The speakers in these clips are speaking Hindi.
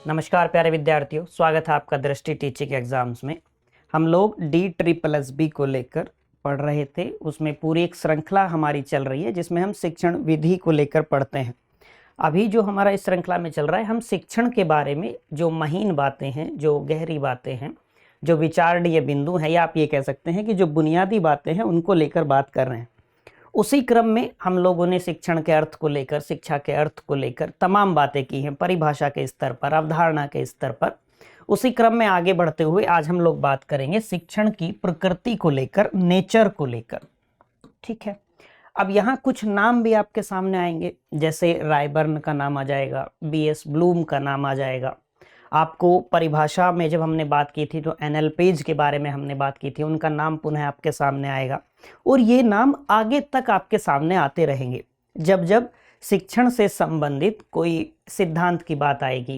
नमस्कार प्यारे विद्यार्थियों, स्वागत है आपका दृष्टि टीचिंग एग्जाम्स में। हम लोग D++B को लेकर पढ़ रहे थे। उसमें पूरी एक श्रृंखला हमारी चल रही है जिसमें हम शिक्षण विधि को लेकर पढ़ते हैं। अभी जो हमारा इस श्रृंखला में चल रहा है, हम शिक्षण के बारे में जो महीन बातें हैं, जो गहरी बातें हैं, जो विचारणीय बिंदु हैं, या आप ये कह सकते हैं कि जो बुनियादी बातें हैं, उनको लेकर बात कर रहे हैं। उसी क्रम में हम लोगों ने शिक्षण के अर्थ को लेकर, शिक्षा के अर्थ को लेकर तमाम बातें की हैं, परिभाषा के स्तर पर, अवधारणा के स्तर पर। उसी क्रम में आगे बढ़ते हुए आज हम लोग बात करेंगे शिक्षण की प्रकृति को लेकर, नेचर को लेकर। ठीक है, अब यहाँ कुछ नाम भी आपके सामने आएंगे, जैसे रायबर्न का नाम आ जाएगा, B.S. ब्लूम का नाम आ जाएगा। आपको परिभाषा में जब हमने बात की थी तो NL पेज के बारे में हमने बात की थी, उनका नाम पुनः आपके सामने आएगा। और ये नाम आगे तक आपके सामने आते रहेंगे। जब जब शिक्षण से संबंधित कोई सिद्धांत की बात आएगी,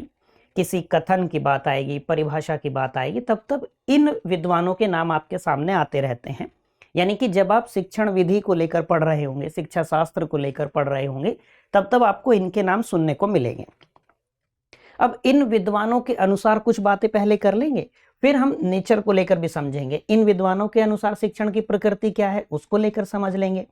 किसी कथन की बात आएगी, परिभाषा की बात आएगी, तब तब इन विद्वानों के नाम आपके सामने आते रहते हैं। यानी कि जब आप शिक्षण विधि को लेकर पढ़ रहे होंगे, शिक्षा शास्त्र को लेकर पढ़ रहे होंगे, तब तब आपको इनके नाम सुनने को मिलेंगे। अब इन विद्वानों के अनुसार कुछ बातें पहले कर लेंगे, फिर हम नेचर को लेकर भी समझेंगे। इन विद्वानों के अनुसार शिक्षण की प्रकृति क्या है उसको लेकर समझ लेंगे।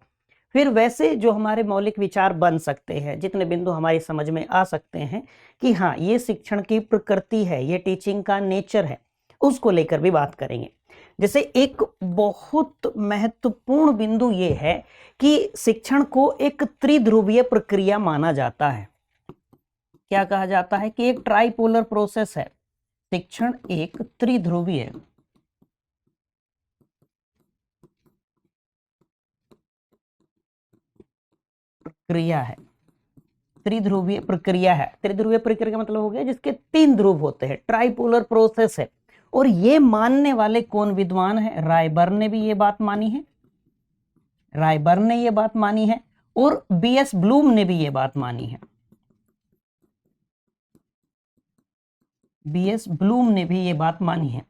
फिर वैसे जो हमारे मौलिक विचार बन सकते हैं, जितने बिंदु हमारी समझ में आ सकते हैं कि हाँ ये शिक्षण की प्रकृति है, ये टीचिंग का नेचर है, उसको लेकर भी बात करेंगे। जैसे एक बहुत महत्वपूर्ण बिंदु ये है कि शिक्षण को एक त्रिध्रुवीय प्रक्रिया माना जाता है। क्या कहा जाता है कि एक ट्राइपोलर प्रोसेस है। शिक्षण एक त्रिध्रुवीय प्रक्रिया है, त्रिध्रुवीय प्रक्रिया है। त्रिध्रुवीय प्रक्रिया का मतलब हो गया जिसके 3 ध्रुव होते हैं, ट्राइपोलर प्रोसेस है। और ये मानने वाले कौन विद्वान है? रायबर्न ने भी ये बात मानी है, रायबर्न ने ये बात मानी है, और B.S. ब्लूम ने भी ये बात मानी है। B.S. ब्लूम ने भी ये बात मानी है।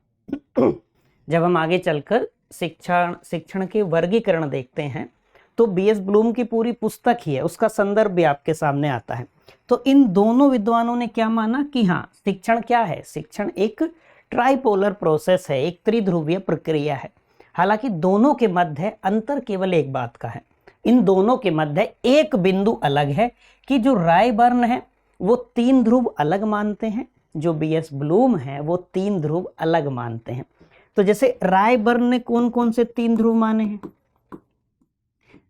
जब हम आगे चलकर शिक्षण के वर्गीकरण देखते हैं तो B.S. ब्लूम की पूरी पुस्तक ही है, उसका संदर्भ भी आपके सामने आता है। तो इन दोनों विद्वानों ने क्या माना कि हाँ शिक्षण क्या है? शिक्षण एक ट्राइपोलर प्रोसेस है, एक त्रिध्रुवीय प्रक्रिया है। हालांकि दोनों के मध्य अंतर केवल एक बात का है। इन दोनों के मध्य एक बिंदु अलग है कि जो रायबर्न है वो 3 ध्रुव अलग मानते हैं, जो B.S. ब्लूम है वो 3 ध्रुव अलग मानते हैं। तो जैसे रायबर्न ने कौन कौन से 3 ध्रुव माने हैं?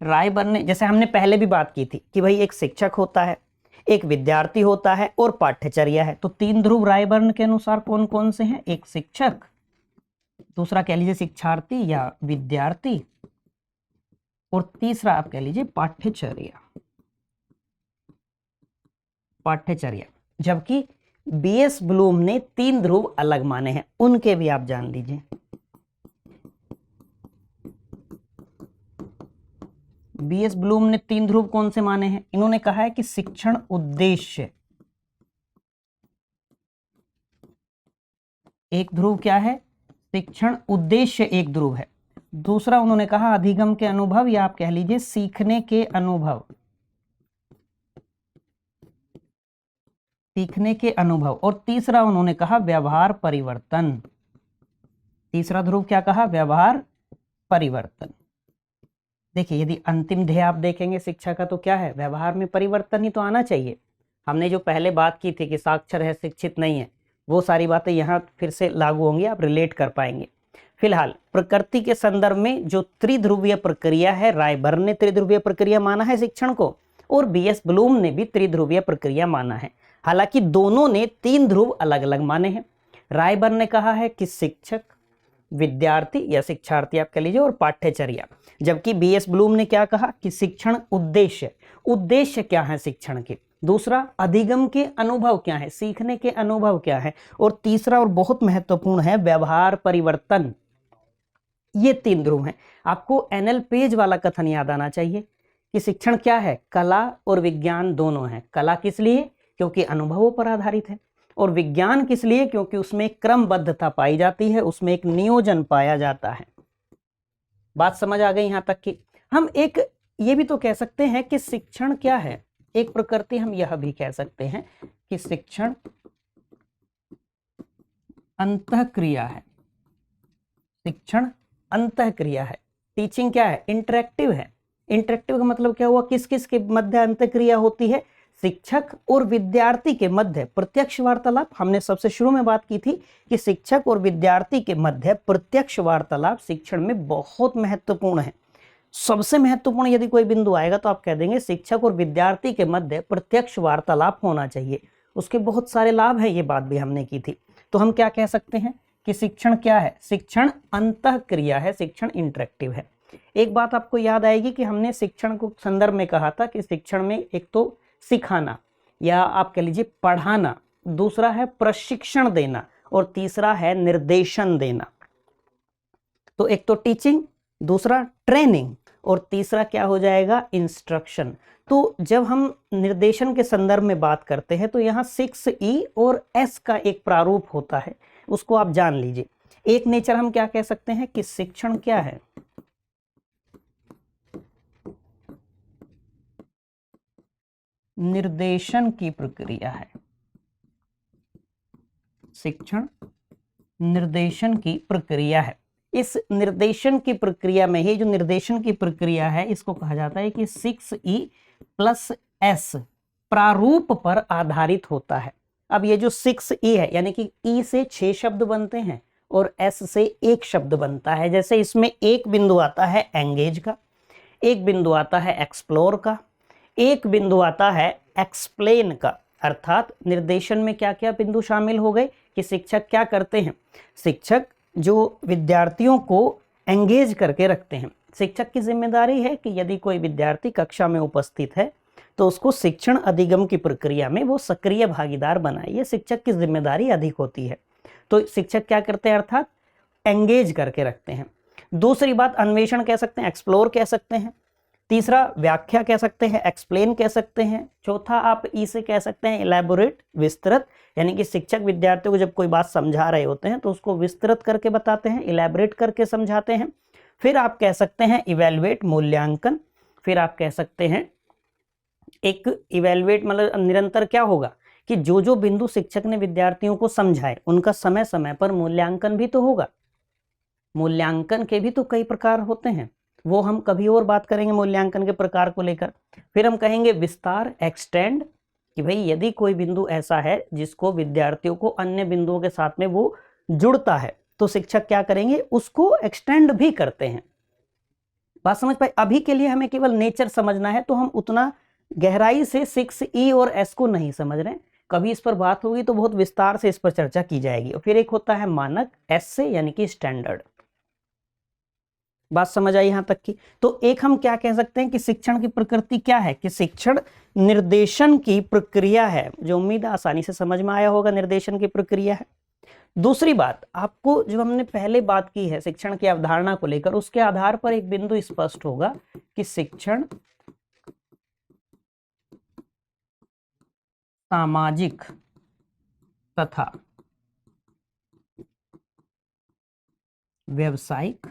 रायबर्न ने, जैसे हमने पहले भी बात की थी कि भाई एक शिक्षक होता है, एक विद्यार्थी होता है और पाठ्यचर्या है। तो 3 ध्रुव रायबर्न के अनुसार कौन कौन से हैं? एक शिक्षक, दूसरा कह लीजिए शिक्षार्थी या विद्यार्थी, और तीसरा आप कह लीजिए पाठ्यचर्या। जबकि B.S. ब्लूम ने 3 ध्रुव अलग माने हैं, उनके भी आप जान लीजिए। B.S. ब्लूम ने 3 ध्रुव कौन से माने हैं? इन्होंने कहा है कि शिक्षण उद्देश्य, एक ध्रुव क्या है? शिक्षण उद्देश्य एक ध्रुव है। दूसरा उन्होंने कहा अधिगम के अनुभव, या आप कह लीजिए सीखने के अनुभव, सीखने के अनुभव। और तीसरा उन्होंने कहा व्यवहार परिवर्तन। तीसरा ध्रुव क्या कहा? व्यवहार परिवर्तन। देखिए, यदि अंतिम ध्येय आप देखेंगे शिक्षा का तो क्या है? व्यवहार में परिवर्तन ही तो आना चाहिए। हमने जो पहले बात की थी कि साक्षर है शिक्षित नहीं है, वो सारी बातें यहाँ फिर से लागू होंगी, आप रिलेट कर पाएंगे। फिलहाल प्रकृति के संदर्भ में जो त्रिध्रुवीय प्रक्रिया है, रायबर्न ने त्रिध्रुवीय प्रक्रिया माना है शिक्षण को, और B.S. ब्लूम ने भी त्रिध्रुवीय प्रक्रिया माना है। हालांकि दोनों ने 3 ध्रुव अलग अलग माने हैं। रायबर्न ने कहा है कि शिक्षक, विद्यार्थी या शिक्षार्थी आप कह लीजिए, और पाठ्यचर्या। जबकि B.S. ब्लूम ने क्या कहा कि शिक्षण उद्देश्य, उद्देश्य क्या है शिक्षण के। दूसरा अधिगम के अनुभव क्या है, सीखने के अनुभव क्या है। और तीसरा और बहुत महत्वपूर्ण है व्यवहार परिवर्तन। ये 3 ध्रुव हैं। आपको NL पेज वाला कथन याद आना चाहिए कि शिक्षण क्या है? कला और विज्ञान दोनों है। कला किस लिए? क्योंकि अनुभवों पर आधारित है। और विज्ञान किस लिए? क्योंकि उसमें क्रमबद्धता पाई जाती है, उसमें एक नियोजन पाया जाता है। बात समझ आ गई यहां तक की? हम एक ये भी तो कह सकते हैं कि शिक्षण क्या है, एक प्रकृति हम यह भी कह सकते हैं कि शिक्षण अंतःक्रिया है, शिक्षण अंतःक्रिया है। टीचिंग क्या है? इंटरेक्टिव है। इंटरेक्टिव का मतलब क्या हुआ? किस किस के मध्य अंतःक्रिया होती है? शिक्षक और विद्यार्थी के मध्य प्रत्यक्ष वार्तालाप। हमने सबसे शुरू में बात की थी कि शिक्षक और विद्यार्थी के मध्य प्रत्यक्ष वार्तालाप शिक्षण में बहुत महत्वपूर्ण है। सबसे महत्वपूर्ण यदि कोई बिंदु आएगा तो आप कह देंगे शिक्षक और विद्यार्थी के मध्य प्रत्यक्ष वार्तालाप होना चाहिए। उसके बहुत सारे लाभ हैं, ये बात भी हमने की थी। तो हम क्या कह सकते हैं कि शिक्षण क्या है? शिक्षण अंतःक्रिया है, शिक्षण इंटरेक्टिव है। एक बात आपको याद आएगी कि हमने शिक्षण को संदर्भ में कहा था कि शिक्षण में एक तो सिखाना या आप कह लीजिए पढ़ाना, दूसरा है प्रशिक्षण देना और तीसरा है निर्देशन देना। तो एक तो टीचिंग, दूसरा ट्रेनिंग और तीसरा क्या हो जाएगा? इंस्ट्रक्शन। तो जब हम निर्देशन के संदर्भ में बात करते हैं तो यहाँ 6E और S का एक प्रारूप होता है, उसको आप जान लीजिए। एक नेचर हम क्या कह सकते हैं कि शिक्षण क्या है? निर्देशन की प्रक्रिया है। शिक्षण निर्देशन की प्रक्रिया है। इस निर्देशन की प्रक्रिया में ही जो निर्देशन की प्रक्रिया है इसको कहा जाता है कि 6E + S प्रारूप पर आधारित होता है। अब ये जो 6E है यानी कि E से 6 शब्द बनते हैं और S से 1 शब्द बनता है। जैसे इसमें एक बिंदु आता है एंगेज का, एक बिंदु आता है एक्सप्लोर का, एक बिंदु आता है एक्सप्लेन का। अर्थात निर्देशन में क्या क्या बिंदु शामिल हो गए कि शिक्षक क्या करते हैं? शिक्षक जो विद्यार्थियों को एंगेज करके रखते हैं। शिक्षक की जिम्मेदारी है कि यदि कोई विद्यार्थी कक्षा में उपस्थित है तो उसको शिक्षण अधिगम की प्रक्रिया में वो सक्रिय भागीदार बनाए, ये शिक्षक की जिम्मेदारी अधिक होती है। तो शिक्षक क्या करते हैं? अर्थात एंगेज करके रखते हैं। दूसरी बात अन्वेषण कह सकते हैं, एक्सप्लोर कह सकते हैं। तीसरा व्याख्या कह सकते हैं, एक्सप्लेन कह सकते हैं। चौथा आप ई से कह सकते हैं इलैबोरेट, विस्तृत, यानी कि शिक्षक विद्यार्थियों को जब कोई बात समझा रहे होते हैं तो उसको विस्तृत करके बताते हैं, इलैबोरेट करके समझाते हैं। फिर आप कह सकते हैं इवैल्यूएट, मूल्यांकन। फिर आप कह सकते हैं एक इवैल्यूएट मतलब निरंतर क्या होगा कि जो जो बिंदु शिक्षक ने विद्यार्थियों को समझाए उनका समय समय पर मूल्यांकन भी तो होगा। मूल्यांकन के भी तो कई प्रकार होते हैं, वो हम कभी और बात करेंगे मूल्यांकन के प्रकार को लेकर। फिर हम कहेंगे विस्तार, एक्सटेंड, कि भाई यदि कोई बिंदु ऐसा है जिसको विद्यार्थियों को अन्य बिंदुओं के साथ में वो जुड़ता है तो शिक्षक क्या करेंगे? उसको एक्सटेंड भी करते हैं। बात समझ पाए? अभी के लिए हमें केवल नेचर समझना है तो हम उतना गहराई से 6E और S को नहीं समझ रहे हैं। कभी इस पर बात होगी तो बहुत विस्तार से इस पर चर्चा की जाएगी। और फिर एक होता है मानक, S से, यानी कि स्टैंडर्ड। बात समझ आई यहां तक की? तो एक हम क्या कह सकते हैं कि शिक्षण की प्रकृति क्या है कि शिक्षण निर्देशन की प्रक्रिया है। जो उम्मीद है आसानी से समझ में आया होगा, निर्देशन की प्रक्रिया है। दूसरी बात, आपको जब हमने पहले बात की है शिक्षण की अवधारणा को लेकर, उसके आधार पर एक बिंदु स्पष्ट होगा कि शिक्षण सामाजिक तथा व्यवसायिक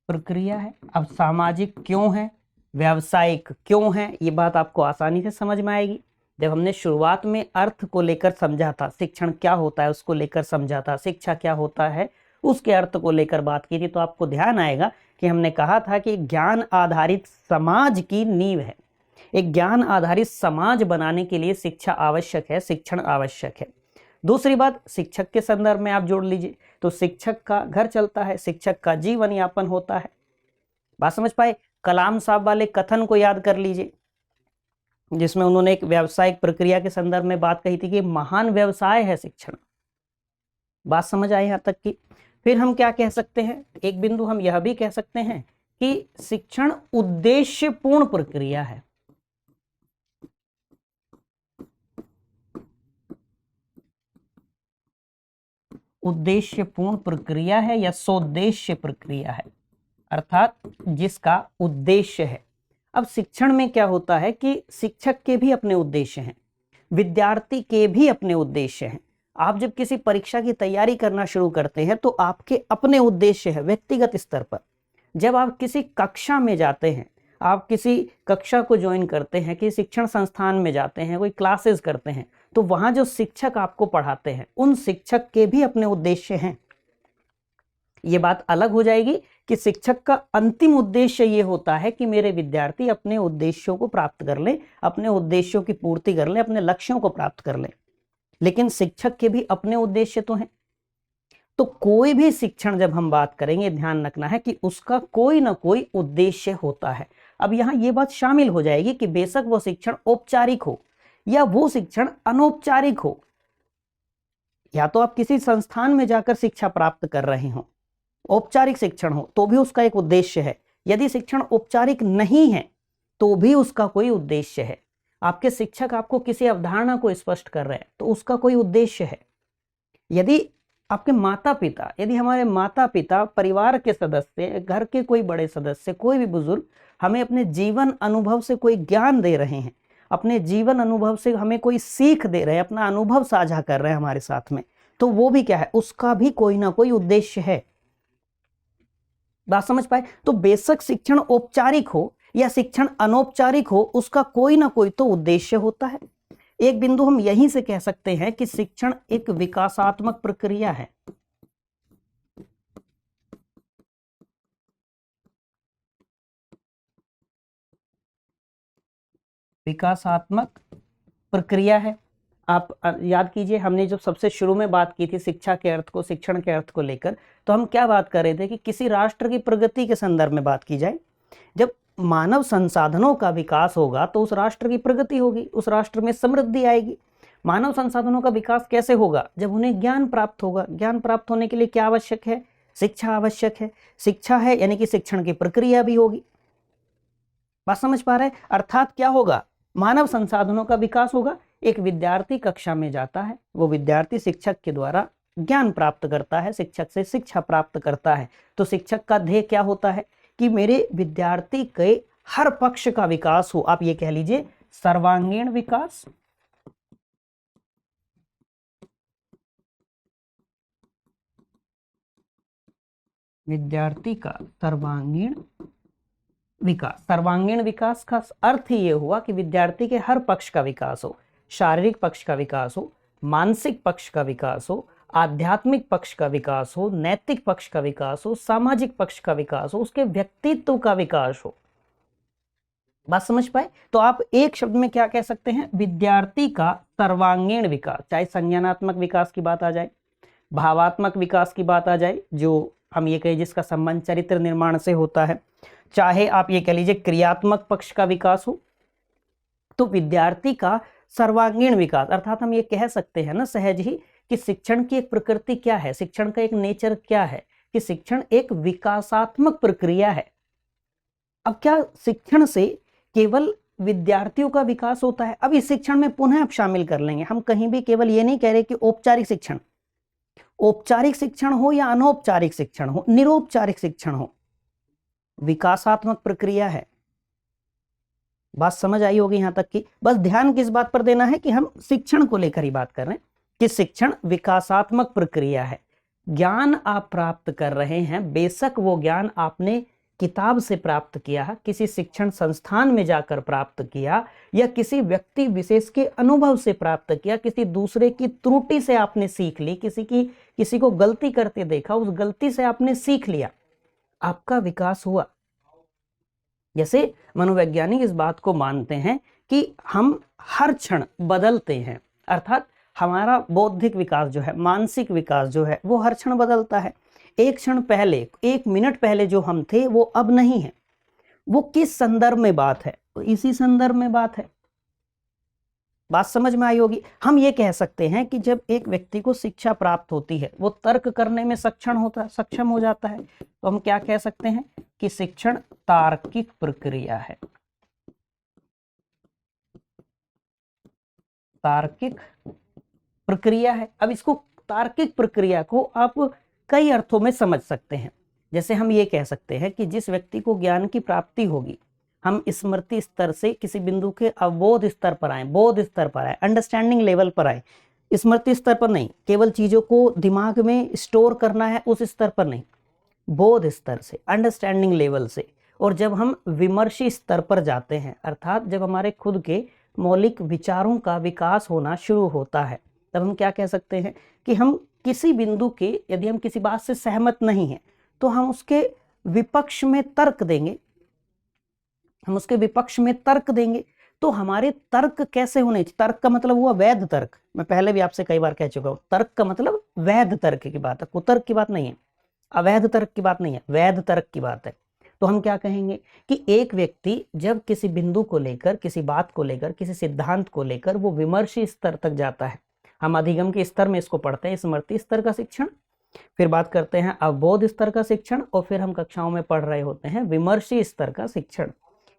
प्रक्रिया है। अब सामाजिक क्यों है, व्यावसायिक क्यों है, ये बात आपको आसानी से समझ में आएगी। जब हमने शुरुआत में अर्थ को लेकर समझा था, शिक्षण क्या होता है उसको लेकर समझा था, शिक्षा क्या होता है उसके अर्थ को लेकर बात की थी, तो आपको ध्यान आएगा कि हमने कहा था कि ज्ञान आधारित समाज की नींव है। एक ज्ञान आधारित समाज बनाने के लिए शिक्षा आवश्यक है, शिक्षण आवश्यक है। दूसरी बात, शिक्षक के संदर्भ में आप जोड़ लीजिए तो शिक्षक का घर चलता है, शिक्षक का जीवन यापन होता है। बात समझ पाए? कलाम साहब वाले कथन को याद कर लीजिए जिसमें उन्होंने एक व्यावसायिक प्रक्रिया के संदर्भ में बात कही थी कि महान व्यवसाय है शिक्षण। बात समझ आई यहां तक की? फिर हम क्या कह सकते हैं, एक बिंदु हम यह भी कह सकते हैं कि शिक्षण उद्देश्यपूर्ण प्रक्रिया है। उद्देश्यपूर्ण प्रक्रिया है या सोद्देश्य प्रक्रिया है, अर्थात जिसका उद्देश्य है। अब शिक्षण में क्या होता है कि शिक्षक के भी अपने उद्देश्य हैं, विद्यार्थी के भी अपने उद्देश्य हैं। आप जब किसी परीक्षा की तैयारी करना शुरू करते हैं तो आपके अपने उद्देश्य है व्यक्तिगत स्तर पर। जब आप किसी कक्षा में जाते हैं, आप किसी कक्षा को ज्वाइन करते हैं, किसी शिक्षण संस्थान में जाते हैं, कोई क्लासेस करते हैं, तो वहां जो शिक्षक आपको पढ़ाते हैं उन शिक्षक के भी अपने उद्देश्य हैं। ये बात अलग हो जाएगी कि शिक्षक का अंतिम उद्देश्य ये होता है कि मेरे विद्यार्थी अपने उद्देश्यों को प्राप्त कर लें, अपने उद्देश्यों की पूर्ति कर लें, अपने लक्ष्यों को प्राप्त कर लें, लेकिन शिक्षक के भी अपने उद्देश्य तो हैं। तो कोई भी शिक्षण जब हम बात करेंगे, ध्यान रखना है कि उसका कोई ना कोई उद्देश्य होता है। अब यहाँ ये बात शामिल हो जाएगी कि बेशक वो शिक्षण औपचारिक हो या वो शिक्षण अनौपचारिक हो, या तो आप किसी संस्थान में जाकर शिक्षा प्राप्त कर रहे हो, औपचारिक शिक्षण हो तो भी उसका एक उद्देश्य है, यदि शिक्षण औपचारिक नहीं है तो भी उसका कोई उद्देश्य है। आपके शिक्षक आपको किसी अवधारणा को स्पष्ट कर रहे हैं तो उसका कोई उद्देश्य है। यदि आपके माता पिता, यदि हमारे माता पिता, परिवार के सदस्य, घर के कोई बड़े सदस्य, कोई भी बुजुर्ग हमें अपने जीवन अनुभव से कोई ज्ञान दे रहे हैं, अपने जीवन अनुभव से हमें कोई सीख दे रहे हैं, अपना अनुभव साझा कर रहे हैं हमारे साथ में, तो वो भी क्या है, उसका भी कोई ना कोई उद्देश्य है। बात समझ पाए? तो बेशक शिक्षण औपचारिक हो या शिक्षण अनौपचारिक हो, उसका कोई ना कोई तो उद्देश्य होता है। एक बिंदु हम यहीं से कह सकते हैं कि शिक्षण एक विकासात्मक प्रक्रिया है। विकासात्मक प्रक्रिया है। आप याद कीजिए, हमने जब सबसे शुरू में बात की थी शिक्षा के अर्थ को, शिक्षण के अर्थ को लेकर, तो हम क्या बात कर रहे थे कि किसी राष्ट्र की प्रगति के संदर्भ में बात की जाए। जब मानव संसाधनों का विकास होगा तो उस राष्ट्र की प्रगति होगी, उस राष्ट्र में समृद्धि आएगी। मानव संसाधनों का विकास कैसे होगा? जब उन्हें ज्ञान प्राप्त होगा। ज्ञान प्राप्त होने के लिए क्या आवश्यक है? शिक्षा आवश्यक है। शिक्षा है यानी कि शिक्षण की प्रक्रिया भी होगी। बात समझ पा रहे हैं? अर्थात क्या होगा? मानव संसाधनों का विकास होगा। एक विद्यार्थी कक्षा में जाता है, वो विद्यार्थी शिक्षक के द्वारा ज्ञान प्राप्त करता है, शिक्षक से शिक्षा प्राप्त करता है। तो शिक्षक का ध्येय क्या होता है कि मेरे विद्यार्थी के हर पक्ष का विकास हो। आप ये कह लीजिए सर्वांगीण विकास। विद्यार्थी का सर्वांगीण विकास। सर्वांगीण विकास का अर्थ ये हुआ कि विद्यार्थी के हर पक्ष का विकास हो, शारीरिक पक्ष का विकास हो, मानसिक पक्ष का विकास हो, आध्यात्मिक पक्ष का विकास हो, नैतिक पक्ष का विकास हो, सामाजिक पक्ष का विकास हो, उसके व्यक्तित्व का विकास हो। बात समझ पाए? तो आप एक शब्द में क्या कह सकते हैं? विद्यार्थी का सर्वांगीण विकास। चाहे संज्ञानात्मक विकास की बात आ जाए, भावात्मक विकास की बात आ जाए, जो हम ये कहें जिसका संबंध चरित्र निर्माण से होता है, चाहे आप ये कह लीजिए क्रियात्मक पक्ष का विकास हो, तो विद्यार्थी का सर्वांगीण विकास। अर्थात हम ये कह सकते हैं ना सहज ही कि शिक्षण की एक प्रकृति क्या है, शिक्षण का एक नेचर क्या है, कि शिक्षण एक विकासात्मक प्रक्रिया है। अब क्या शिक्षण से केवल विद्यार्थियों का विकास होता है? अब इस शिक्षण में पुनः आप शामिल कर लेंगे, हम कहीं भी केवल ये नहीं कह रहे कि औपचारिक शिक्षण, औपचारिक शिक्षण हो या अनौपचारिक शिक्षण हो, निरौपचारिक शिक्षण हो, विकासात्मक प्रक्रिया है। बात समझ आई होगी यहां तक की? बस ध्यान किस बात पर देना है कि हम शिक्षण को लेकर ही बात कर रहे हैं कि शिक्षण विकासात्मक प्रक्रिया है। ज्ञान आप प्राप्त कर रहे हैं, बेशक वो ज्ञान आपने किताब से प्राप्त किया, किसी शिक्षण संस्थान में जाकर प्राप्त किया, या किसी व्यक्ति विशेष के अनुभव से प्राप्त किया, किसी दूसरे की त्रुटि से आपने सीख ली, किसी को गलती करते देखा, उस गलती से आपने सीख लिया, आपका विकास हुआ। जैसे मनोवैज्ञानिक इस बात को मानते हैं कि हम हर क्षण बदलते हैं, अर्थात हमारा बौद्धिक विकास जो है, मानसिक विकास जो है, वो हर क्षण बदलता है। एक क्षण पहले, एक मिनट पहले जो हम थे वो अब नहीं है। वो किस संदर्भ में बात है? तो इसी संदर्भ में बात है। बात समझ में आई होगी? हम ये कह सकते हैं कि जब एक व्यक्ति को शिक्षा प्राप्त होती है, वो तर्क करने में सक्षम हो जाता है, तो हम क्या कह सकते हैं कि शिक्षण तार्किक प्रक्रिया है। तार्किक प्रक्रिया है। अब इसको, तार्किक प्रक्रिया को आप कई अर्थों में समझ सकते हैं। जैसे हम ये कह सकते हैं कि जिस व्यक्ति को ज्ञान की प्राप्ति होगी, हम स्मृति स्तर से किसी बिंदु के अवबोध स्तर पर आए, बोध स्तर पर आए, अंडरस्टैंडिंग लेवल पर आए, स्मृति स्तर पर नहीं, केवल चीजों को दिमाग में स्टोर करना है उस स्तर पर नहीं, बोध स्तर से, अंडरस्टैंडिंग लेवल से। और जब हम विमर्शी स्तर पर जाते हैं, अर्थात जब हमारे खुद के मौलिक विचारों का विकास होना शुरू होता है। तब हम क्या कह सकते हैं कि हम किसी बिंदु के, यदि हम किसी बात से सहमत नहीं हैं तो हम उसके विपक्ष में तर्क देंगे, हम उसके विपक्ष में तर्क देंगे। तो हमारे तर्क कैसे होने चाहिए? तर्क का मतलब हुआ वैध तर्क। मैं पहले भी आपसे कई बार कह चुका हूं, तर्क का मतलब वैध तर्क की बात है, कुतर्क की बात नहीं है, अवैध तर्क की बात नहीं है, वैध तर्क की बात है। तो हम क्या कहेंगे कि एक व्यक्ति जब किसी बिंदु को लेकर, किसी बात को लेकर, किसी सिद्धांत को लेकर वो विमर्शी स्तर तक जाता है। हम अधिगम के स्तर में इसको पढ़ते हैं, स्मृति स्तर का शिक्षण, फिर बात करते हैं अवबोध स्तर का शिक्षण, और फिर हम कक्षाओं में पढ़ रहे होते हैं विमर्शी स्तर का शिक्षण।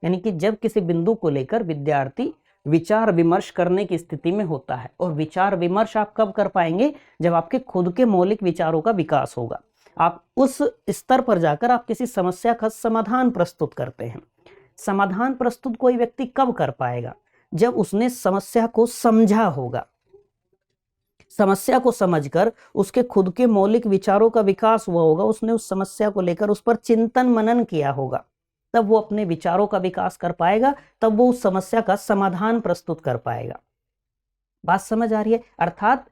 यानी कि जब किसी बिंदु को लेकर विद्यार्थी विचार विमर्श करने की स्थिति में होता है। और विचार विमर्श आप कब कर पाएंगे? जब आपके खुद के मौलिक विचारों का विकास होगा। आप उस स्तर पर जाकर आप किसी समस्या का समाधान प्रस्तुत करते हैं। समाधान प्रस्तुत कोई व्यक्ति कब कर पाएगा? जब उसने समस्या को समझा होगा। समस्या को समझकर उसके खुद के मौलिक विचारों का विकास हुआ होगा, उसने उस समस्या को लेकर उस पर चिंतन मनन किया होगा, तब वो अपने विचारों का विकास कर पाएगा, तब वो उस समस्या का समाधान प्रस्तुत कर पाएगा। बात समझ आ रही है? अर्थात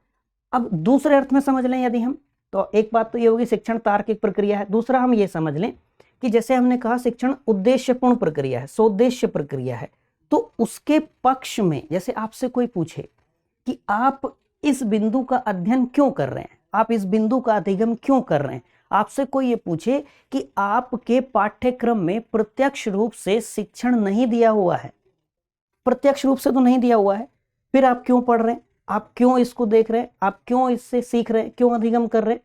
अब दूसरे अर्थ में समझ लें यदि हम, तो एक बात तो ये होगी शिक्षण तार्किक प्रक्रिया है। दूसरा हम ये समझ लें कि जैसे हमने कहा शिक्षण उद्देश्यपूर्ण प्रक्रिया है, सोद्देश्य प्रक्रिया है। तो उसके पक्ष में जैसे आपसे कोई पूछे कि आप इस बिंदु का अध्ययन क्यों कर रहे हैं, आप इस बिंदु का अधिगम क्यों कर रहे हैं, आपसे कोई ये पूछे कि आपके पाठ्यक्रम में प्रत्यक्ष रूप से शिक्षण नहीं दिया हुआ है, प्रत्यक्ष रूप से तो नहीं दिया हुआ है, फिर आप क्यों पढ़ रहे हैं, आप क्यों इसको देख रहे हैं, आप क्यों इससे सीख रहे हैं, क्यों अधिगम कर रहे हैं?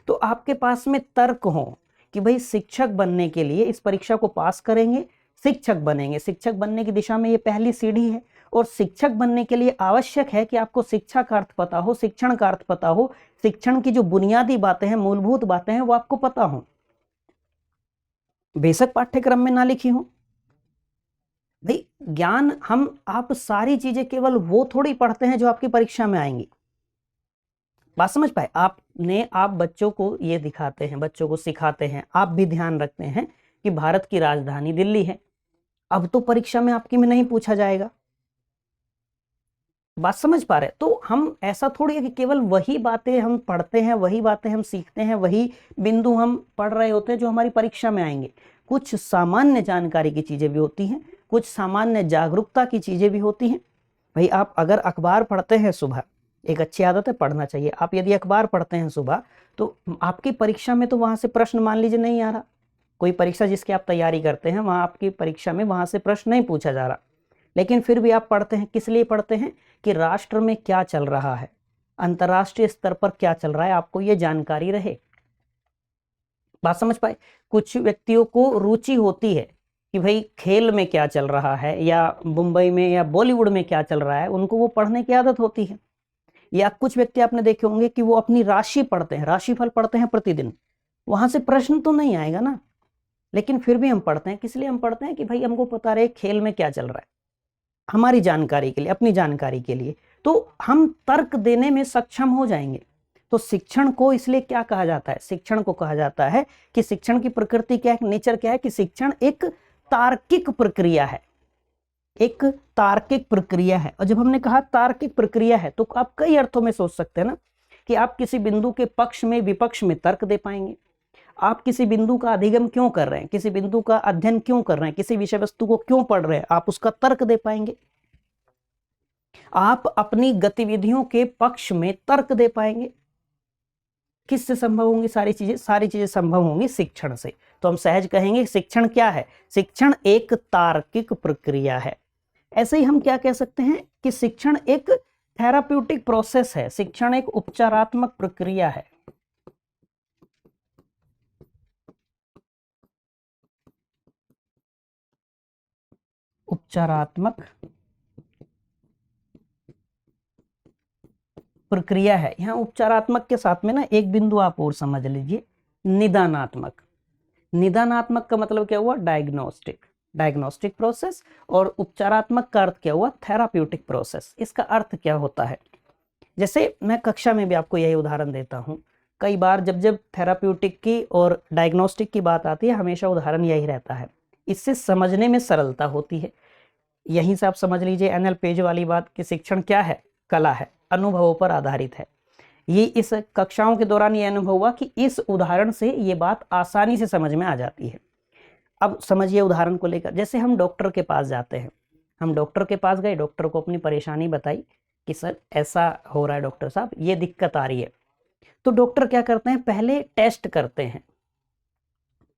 तो आपके पास में तर्क हो कि भाई शिक्षक बनने के लिए इस परीक्षा को पास करेंगे, शिक्षक बनेंगे। शिक्षक बनने की दिशा में ये पहली सीढ़ी है। और शिक्षक बनने के लिए आवश्यक है कि आपको शिक्षा का अर्थ पता हो, शिक्षण का अर्थ पता हो, शिक्षण की जो बुनियादी बातें हैं, मूलभूत बातें हैं, वो आपको पता हो, बेशक पाठ्यक्रम में ना लिखी हो। भाई ज्ञान आप सारी चीजें केवल वो थोड़ी पढ़ते हैं जो आपकी परीक्षा में आएंगी। बात समझ पाए? आप बच्चों को ये दिखाते हैं, बच्चों को सिखाते हैं, आप भी ध्यान रखते हैं कि भारत की राजधानी दिल्ली है। अब तो परीक्षा में आपकी में नहीं पूछा जाएगा। बात समझ पा रहे? तो हम ऐसा थोड़ी है कि केवल वही बातें हम पढ़ते हैं, वही बातें हम सीखते हैं, वही बिंदु हम पढ़ रहे होते हैं जो हमारी परीक्षा में आएंगे। कुछ सामान्य जानकारी की चीजें भी होती हैं, कुछ सामान्य जागरूकता की चीजें भी होती हैं। भाई आप अगर अखबार पढ़ते हैं सुबह, एक अच्छी आदत है, पढ़ना चाहिए। आप यदि अखबार पढ़ते हैं सुबह तो आपकी परीक्षा में तो वहां से प्रश्न मान लीजिए नहीं आ रहा, कोई परीक्षा जिसकी आप तैयारी करते हैं वहां आपकी परीक्षा में वहां से प्रश्न नहीं पूछा जा रहा, लेकिन फिर भी आप पढ़ते हैं। किस लिए पढ़ते हैं? कि राष्ट्र में क्या चल रहा है, अंतर्राष्ट्रीय स्तर पर क्या चल रहा है, आपको ये जानकारी रहे। बात समझ पाए? कुछ व्यक्तियों को रुचि होती है कि भाई खेल में क्या चल रहा है, या मुंबई में या बॉलीवुड में क्या चल रहा है, उनको वो पढ़ने की आदत होती है। या कुछ व्यक्ति आपने देखे होंगे कि वो अपनी राशि पढ़ते हैं, राशिफल पढ़ते हैं प्रतिदिन, वहां से प्रश्न तो नहीं आएगा ना, लेकिन फिर भी हम पढ़ते हैं। किस लिए हम पढ़ते हैं? कि भाई हमको पता रहे खेल में क्या चल रहा है, हमारी जानकारी के लिए, अपनी जानकारी के लिए। तो हम तर्क देने में सक्षम हो जाएंगे। तो शिक्षण को इसलिए क्या कहा जाता है? शिक्षण को कहा जाता है कि शिक्षण की प्रकृति क्या है, नेचर क्या है, कि शिक्षण एक तार्किक प्रक्रिया है, एक तार्किक प्रक्रिया है। और जब हमने कहा तार्किक प्रक्रिया है तो आप कई अर्थों में सोच सकते हैं ना, कि आप किसी बिंदु के पक्ष में विपक्ष में तर्क दे पाएंगे। आप किसी बिंदु का अधिगम क्यों कर रहे हैं, किसी बिंदु का अध्ययन क्यों कर रहे हैं, किसी विषय वस्तु को क्यों पढ़ रहे हैं, आप उसका तर्क दे पाएंगे। आप अपनी गतिविधियों के पक्ष में तर्क दे पाएंगे। किससे संभव होंगी सारी चीजें? सारी चीजें संभव होंगी शिक्षण से। तो हम सहज कहेंगे शिक्षण क्या है? शिक्षण एक तार्किक प्रक्रिया है। ऐसे ही हम क्या कह सकते हैं कि शिक्षण एक थेराप्यूटिक प्रोसेस है, शिक्षण एक उपचारात्मक प्रक्रिया है। उपचारात्मक प्रक्रिया है। यहां उपचारात्मक के साथ में ना एक बिंदु आप और समझ लीजिए, निदानात्मक। निदानात्मक का मतलब क्या हुआ? Diagnostic, diagnostic process. और उपचारात्मक का अर्थ क्या हुआ? Therapeutic process. इसका अर्थ क्या होता है? जैसे मैं कक्षा में भी आपको यही उदाहरण देता हूं, कई बार जब जब थेराप्यूटिक की और डायग्नोस्टिक की बात आती है, हमेशा उदाहरण यही रहता है, इससे समझने में सरलता होती है। यहीं से आप समझ लीजिए एनएल पेज वाली बात कि शिक्षण क्या है, कला है, अनुभवों पर आधारित है। ये इस कक्षाओं के दौरान ये अनुभव हुआ कि इस उदाहरण से ये बात आसानी से समझ में आ जाती है। अब समझिए उदाहरण को लेकर, जैसे हम डॉक्टर के पास जाते हैं, हम डॉक्टर के पास गए, डॉक्टर को अपनी परेशानी बताई कि सर ऐसा हो रहा है डॉक्टर साहब, ये दिक्कत आ रही है। तो डॉक्टर क्या करते हैं, पहले टेस्ट करते हैं।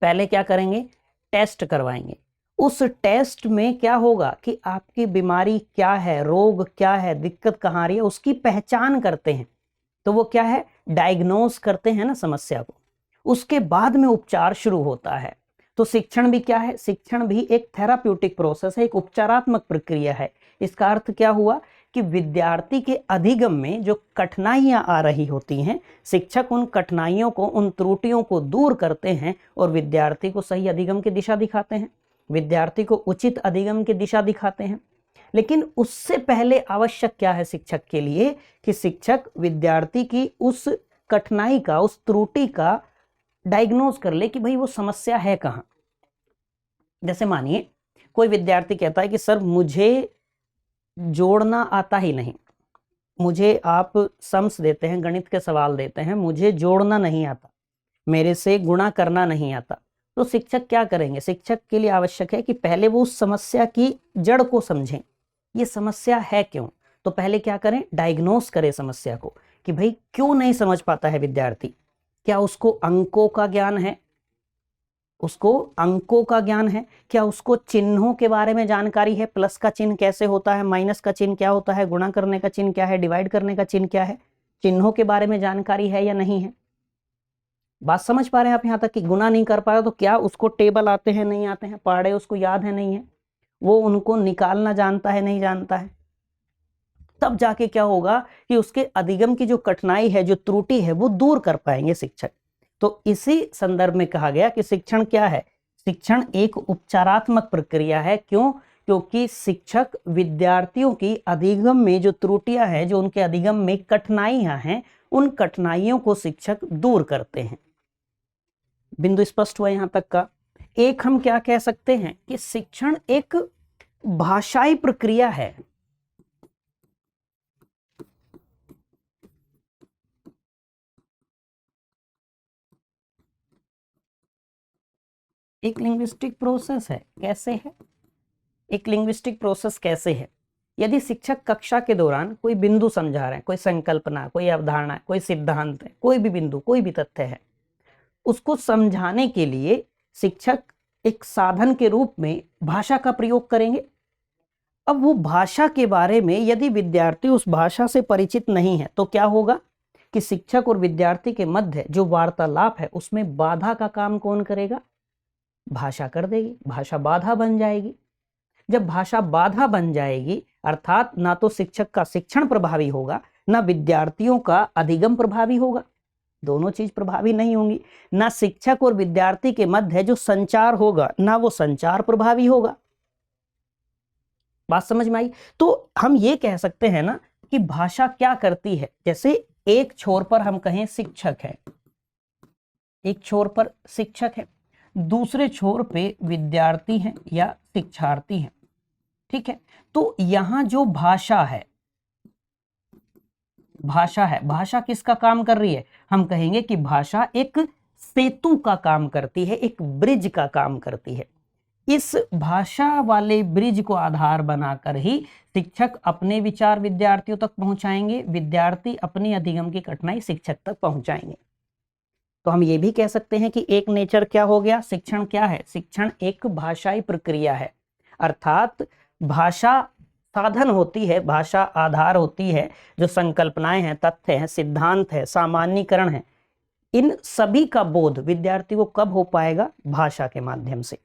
पहले क्या करेंगे, टेस्ट करवाएंगे। उस टेस्ट में क्या होगा कि आपकी बीमारी क्या है, रोग क्या है, दिक्कत कहाँ आ रही है, उसकी पहचान करते हैं। तो वो क्या है, डायग्नोस करते हैं ना समस्या को, उसके बाद में उपचार शुरू होता है। तो शिक्षण भी क्या है, शिक्षण भी एक थेराप्यूटिक प्रोसेस है, एक उपचारात्मक प्रक्रिया है। इसका अर्थ क्या हुआ कि विद्यार्थी के अधिगम में जो कठिनाइयां आ रही होती हैं, शिक्षक उन कठिनाइयों को, उन त्रुटियों को दूर करते हैं और विद्यार्थी को सही अधिगम की दिशा दिखाते हैं, विद्यार्थी को उचित अधिगम की दिशा दिखाते हैं। लेकिन उससे पहले आवश्यक क्या है शिक्षक के लिए कि शिक्षक विद्यार्थी की उस कठिनाई का, उस त्रुटि का डायग्नोज कर ले कि भाई वो समस्या है कहाँ। जैसे मानिए कोई विद्यार्थी कहता है कि सर मुझे जोड़ना आता ही नहीं, मुझे आप सम्स देते हैं, गणित के सवाल देते हैं, मुझे जोड़ना नहीं आता, मेरे से गुणा करना नहीं आता। तो शिक्षक क्या करेंगे, शिक्षक के लिए आवश्यक है कि पहले वो उस समस्या की जड़ को समझें, ये समस्या है क्यों। तो पहले क्या करें, डायग्नोस करें समस्या को कि भाई क्यों नहीं समझ पाता है विद्यार्थी। क्या उसको अंकों का ज्ञान है, उसको अंकों का ज्ञान है, क्या उसको चिन्हों के बारे में जानकारी है, प्लस का चिन्ह कैसे होता है, माइनस का चिन्ह क्या होता है, गुणा करने का चिन्ह क्या है, डिवाइड करने का चिन्ह क्या है, चिन्हों के बारे में जानकारी है या नहीं है। बात समझ पा रहे हैं आप यहाँ तक कि गुणा नहीं कर पा रहा तो क्या उसको टेबल आते हैं नहीं आते हैं, पढ़े उसको याद है नहीं है, वो उनको निकालना जानता है नहीं जानता है। तब जाके क्या होगा कि उसके अधिगम की जो कठिनाई है, जो त्रुटि है, वो दूर कर पाएंगे शिक्षक। तो इसी संदर्भ में कहा गया कि शिक्षण क्या है, शिक्षण एक उपचारात्मक प्रक्रिया है। क्यों, क्योंकि शिक्षक विद्यार्थियों की अधिगम में जो त्रुटियां हैं, जो उनके अधिगम में कठिनाइयां हैं, उन कठिनाइयों को शिक्षक दूर करते हैं। बिंदु स्पष्ट हुआ यहां तक का। एक हम क्या कह सकते हैं कि शिक्षण एक भाषाई प्रक्रिया है। एक लिंग्विस्टिक प्रोसेस है। कैसे है, एक लिंग्विस्टिक प्रोसेस कैसे है, यदि शिक्षक कक्षा के दौरान कोई बिंदु समझा रहे हैं, कोई संकल्पना, कोई अवधारणा, कोई सिद्धांत है, कोई भी बिंदु, कोई भी तथ्य है, उसको समझाने के लिए शिक्षक एक साधन के रूप में भाषा का प्रयोग करेंगे। अब वो भाषा के बारे में यदि विद्यार्थी उस भाषा से परिचित नहीं है तो क्या होगा कि शिक्षक और विद्यार्थी के मध्य जो वार्तालाप है उसमें बाधा का काम कौन करेगा, भाषा कर देगी, भाषा बाधा बन जाएगी। जब भाषा बाधा बन जाएगी अर्थात ना तो शिक्षक का शिक्षण प्रभावी होगा, ना विद्यार्थियों का अधिगम प्रभावी होगा, दोनों चीज प्रभावी नहीं होंगी। ना शिक्षक और विद्यार्थी के मध्य जो संचार होगा, ना वो संचार प्रभावी होगा। बात समझ में आई। तो हम ये कह सकते हैं ना कि भाषा क्या करती है, जैसे एक छोर पर हम कहें शिक्षक है, एक छोर पर शिक्षक है, दूसरे छोर पे विद्यार्थी हैं या शिक्षार्थी हैं, ठीक है। तो यहां जो भाषा है, भाषा है, भाषा किसका काम कर रही है, हम कहेंगे कि भाषा एक सेतु का काम करती है, एक ब्रिज का काम करती है। इस भाषा वाले ब्रिज को आधार बनाकर ही शिक्षक अपने विचार विद्यार्थियों तक पहुंचाएंगे, विद्यार्थी अपनी अधिगम की कठिनाई शिक्षक तक पहुंचाएंगे। तो हम ये भी कह सकते हैं कि एक नेचर क्या हो गया, शिक्षण क्या है, शिक्षण एक भाषाई प्रक्रिया है, अर्थात भाषा साधन होती है, भाषा आधार होती है, जो संकल्पनाएं हैं, तथ्य हैं, सिद्धांत है, सामान्यीकरण है, इन सभी का बोध विद्यार्थी को कब हो पाएगा, भाषा के माध्यम से।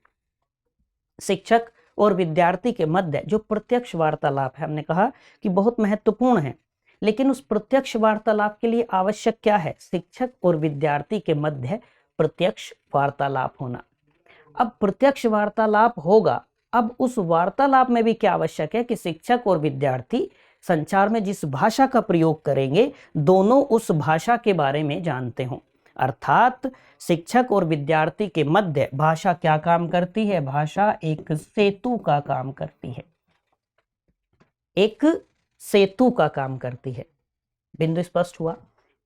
शिक्षक और विद्यार्थी के मध्य जो प्रत्यक्ष वार्तालाप है, हमने कहा कि बहुत महत्वपूर्ण है, लेकिन उस प्रत्यक्ष वार्तालाप के लिए आवश्यक क्या है, शिक्षक और विद्यार्थी के मध्य प्रत्यक्ष वार्तालाप होना। अब प्रत्यक्ष वार्तालाप होगा, अब उस वार्तालाप में भी क्या आवश्यक है कि शिक्षक और विद्यार्थी संचार में जिस भाषा का प्रयोग करेंगे दोनों उस भाषा के बारे में जानते हों, अर्थात शिक्षक और विद्यार्थी के मध्य भाषा क्या काम करती है, भाषा एक सेतु का काम करती है। एक सेतु का काम करती है। बिंदु स्पष्ट हुआ।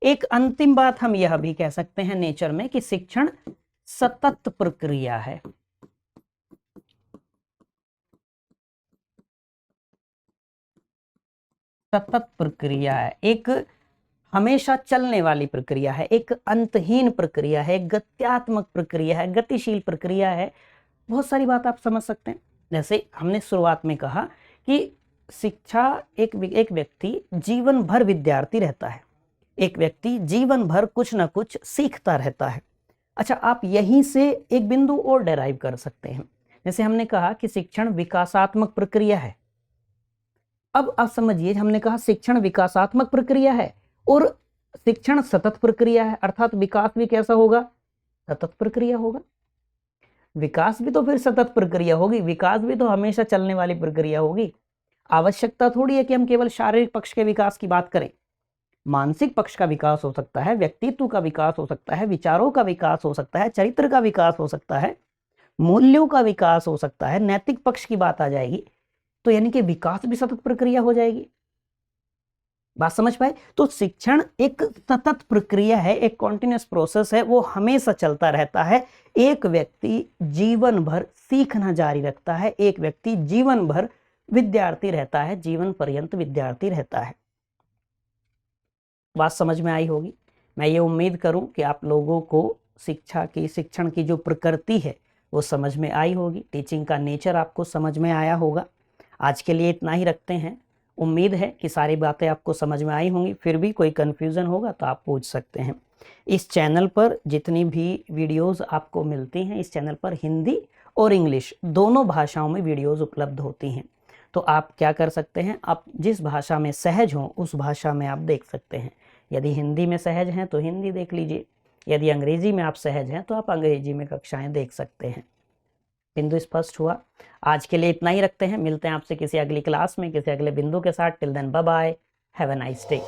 एक अंतिम बात हम यह भी कह सकते हैं नेचर में कि शिक्षण सतत प्रक्रिया है। सतत प्रक्रिया है, एक हमेशा चलने वाली प्रक्रिया है, एक अंतहीन प्रक्रिया है, एक गत्यात्मक प्रक्रिया है, गतिशील प्रक्रिया है। बहुत सारी बात आप समझ सकते हैं। जैसे हमने शुरुआत में कहा कि शिक्षा एक व्यक्ति जीवन भर विद्यार्थी रहता है, एक व्यक्ति जीवन भर कुछ ना कुछ सीखता रहता है। अच्छा, आप यहीं से एक बिंदु और डेराइव कर सकते हैं। जैसे हमने कहा कि शिक्षण विकासात्मक प्रक्रिया है। अब आप समझिए, हमने कहा शिक्षण विकासात्मक प्रक्रिया है और शिक्षण सतत प्रक्रिया है, अर्थात विकास भी कैसा होगा? सतत प्रक्रिया होगा। विकास भी तो फिर सतत प्रक्रिया होगी, विकास भी तो हमेशा चलने वाली प्रक्रिया होगी। आवश्यकता थोड़ी है कि हम केवल शारीरिक पक्ष के विकास की बात करें। मानसिक पक्ष का विकास हो सकता है, व्यक्तित्व का विकास हो सकता है, विचारों का विकास हो सकता है, चरित्र का विकास हो सकता है, मूल्यों का विकास हो सकता है, नैतिक पक्ष की बात आ जाएगी, तो यानी कि विकास भी सतत प्रक्रिया हो जाएगी। बात समझ पाए? तो शिक्षण एक सतत प्रक्रिया है, एक कॉन्टिन्यूअस प्रोसेस है, वो हमेशा चलता रहता है। एक व्यक्ति जीवन भर सीखना जारी रखता है, एक व्यक्ति जीवन भर विद्यार्थी रहता है, जीवन पर्यंत विद्यार्थी रहता है। बात समझ में आई होगी। मैं ये उम्मीद करूं कि आप लोगों को शिक्षण की जो प्रकृति है वो समझ में आई होगी, टीचिंग का नेचर आपको समझ में आया होगा। आज के लिए इतना ही रखते हैं। उम्मीद है कि सारी बातें आपको समझ में आई होंगी। फिर भी कोई कन्फ्यूज़न होगा तो आप पूछ सकते हैं। इस चैनल पर जितनी भी वीडियोस आपको मिलती हैं, इस चैनल पर हिंदी और इंग्लिश दोनों भाषाओं में वीडियोस उपलब्ध होती हैं। तो आप क्या कर सकते हैं, आप जिस भाषा में सहज हों उस भाषा में आप देख सकते हैं। यदि हिंदी में सहज हैं तो हिंदी देख लीजिए, यदि अंग्रेजी में आप सहज हैं तो आप अंग्रेजी में कक्षाएं देख सकते हैं। बिंदु स्पष्ट हुआ। आज के लिए इतना ही रखते हैं। मिलते हैं आपसे किसी अगली क्लास में किसी अगले बिंदु के साथ। Till then bye bye, have a nice day.